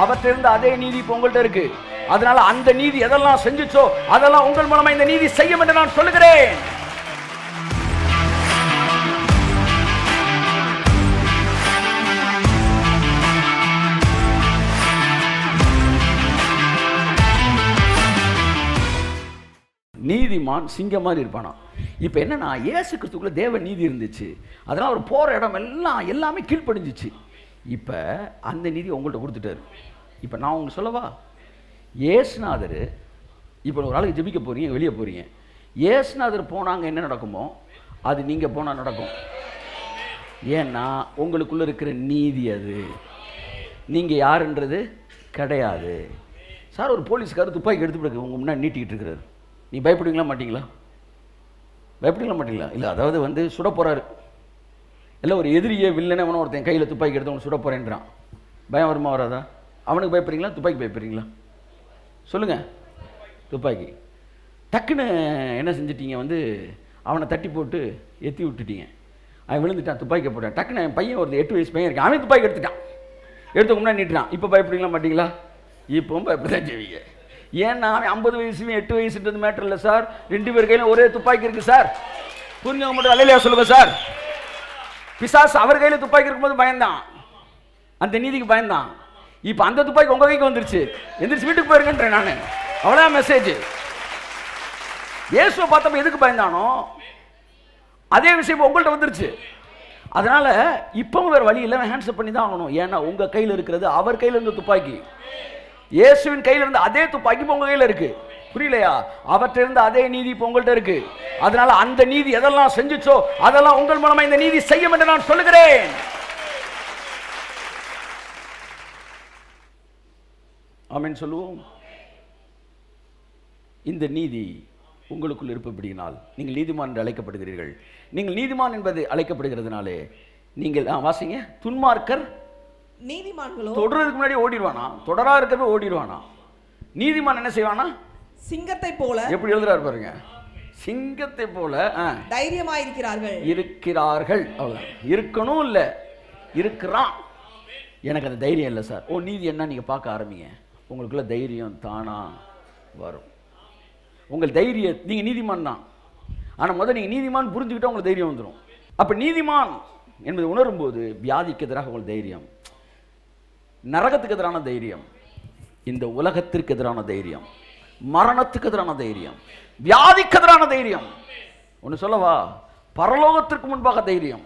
அவற்றிலிருந்து அதே நீதி இப்போ உங்கள்கிட்ட இருக்கு. அதனால அந்த நீதி எதெல்லாம் செஞ்சுச்சோ அதெல்லாம் உங்கள் மூலமா இந்த நீதி செய்யும் என்று நான் சொல்லுகிறேன். நீதிமான் சிங்கம் மாதிரி இருப்பானா. இப்போ என்னன்னா, இயேசு கிறிஸ்துக்குள்ள தேவ நீதி இருந்துச்சு. அதனால் அவர் போகிற இடம் எல்லாமே கீழ்ப்படிஞ்சிச்சு. இப்போ அந்த நீதி உங்கள்கிட்ட கொடுத்துட்டாரு. இப்போ நான் உங்களுக்கு சொல்லவா, இயேசுநாதர் இப்போ ஒரு ஆளுக்கு ஜெபிக்க போகிறீங்க, வெளியே போகிறீங்க, இயேசுநாதர் போனாங்க என்ன நடக்குமோ அது நீங்கள் போனால் நடக்கும். ஏன்னா உங்களுக்குள்ளே இருக்கிற நீதி அது. நீங்கள் யாருன்றது கிடையாது. சார், ஒரு போலீஸ்காரர் துப்பாக்கி எடுத்து உங்கள் முன்னாடி நீட்டிக்கிட்டு இருக்கிறாரு, நீ பயப்படுவீங்களா மாட்டிங்களா? பயப்படுவீங்களா மாட்டிங்களா? இல்லை, அதாவது சுட போகிறாரு, இல்லை ஒரு எதிரியே வில்லனே அவனை ஒருத்தன் கையில் துப்பாக்கி எடுத்து அவனை சுட போகிறேன்றான். பயம் வருமா வராதா? அவனுக்கு பயப்படுறீங்களா, துப்பாக்கி பயப்படுறீங்களா? சொல்லுங்கள். துப்பாக்கி. டக்குன்னு என்ன செஞ்சிட்டீங்க, அவனை தட்டி போட்டு எத்தி விட்டுட்டீங்க. அவன் விழுந்துட்டான், துப்பாக்கியை போட்டான். டக்குன்னு என் பையன் ஒரு 8 வயசு பையன் இருக்கான், அவன் துப்பாக்கி எடுத்துட்டான், எடுத்து முன்னாடி நீட்டுறான். இப்போ பயப்படுறீங்களா மாட்டிங்களா? இப்போவும் பயப்படதான் செய்வீங்க. ஏன்னா அவன் 50 வயசுமே 8 வயசுன்றது மேட்டர் இல்லை சார். 2 பேர் கையிலும் ஒரே துப்பாக்கி இருக்குது சார். புரிஞ்சவங்க மட்டும் அல்லையா சொல்லுங்க சார். பிசாசு அவர் கையில் துப்பாக்கி இருக்கும்போது பயந்தான், அந்த நீதிக்கு பயந்தான். இப்போ அந்த துப்பாக்கி உங்கள் கைக்கு வந்துருச்சு, எந்திரிச்சு வீட்டுக்கு போயிருக்கேன்றேன் நான். அவ்வளோதான் மெசேஜ். இயேசுவை பார்த்தப்ப எதுக்கு பயந்தானோ அதே விஷயம் உங்கள்கிட்ட வந்துருச்சு. அதனால இப்பவும் வேறு வழி இல்லை, ஹேண்ட்ஸ்அப் பண்ணி தான் ஆகணும். ஏன்னா உங்கள் கையில் இருக்கிறது அவர் கையில் இருந்த துப்பாக்கி, இயேசுவின் கையில் இருந்த அதே துப்பாக்கி இப்போ உங்கள் கையில் இருக்கு. புரியலையா? அவற்றிலிருந்து அதே நீதி இப்போ உங்கள்கிட்ட இருக்கு. அதனால அந்த நீதி எதெல்லாம் செஞ்சுச்சோ அதெல்லாம் உங்கள் மூலமா இந்த நீதி செய்யும் என்று நான் சொல்லுகிறேன். ஆமென் சொல்லுவோம். இந்த நீதி உங்களுக்குள் இருப்பபடியினால் நீங்கள் நீதிமான் என்று அழைக்கப்படுகிறீர்கள். நீங்கள் நீதிமான் என்பது அழைக்கப்படுகிறதுனாலே நீங்கள் வாசிங்க. துன்மார்க்கர் நீதிமான்களோ தொடர்றதுக்கு முன்னாடி ஓடிடுவானா, தொடரா இருக்கிறது ஓடிடுவானா. நீதிமான் என்ன செய்வானா, சிங்கத்தை போல. எப்படி எழுதுறாரு பாருங்க, சிங்கத்தை போல தைரியமாய் இருக்கிறார்கள். அவ்வளவுதான். இருக்கணும் இல்ல, இருக்கிறான். எனக்கு அந்த தைரியம் இல்லை சார். ஓ, நீதி என்ன நீங்க பார்க்க ஆரம்பிங்க, உங்களுக்குள்ள தைரியம் தானா வரும். உங்கள் தைரியம், நீங்க நீதிமான் தான், ஆனா முதல்ல நீங்க நீதிமான் புரிஞ்சுக்கிட்டா உங்களுக்கு தைரியம் வந்துடும். அப்ப நீதிமான் என்பதை உணரும் போது வியாதிக்கு எதிராக உங்களுக்கு தைரியம், நரகத்துக்கு எதிரான தைரியம், இந்த உலகத்திற்கு எதிரான தைரியம், மரணத்துக்கு எதிரான தைரியம், வியாதிக்கு எதிரான தைரியம். ஒன்று சொல்லவா, பரலோகத்திற்கு முன்பாக தைரியம்.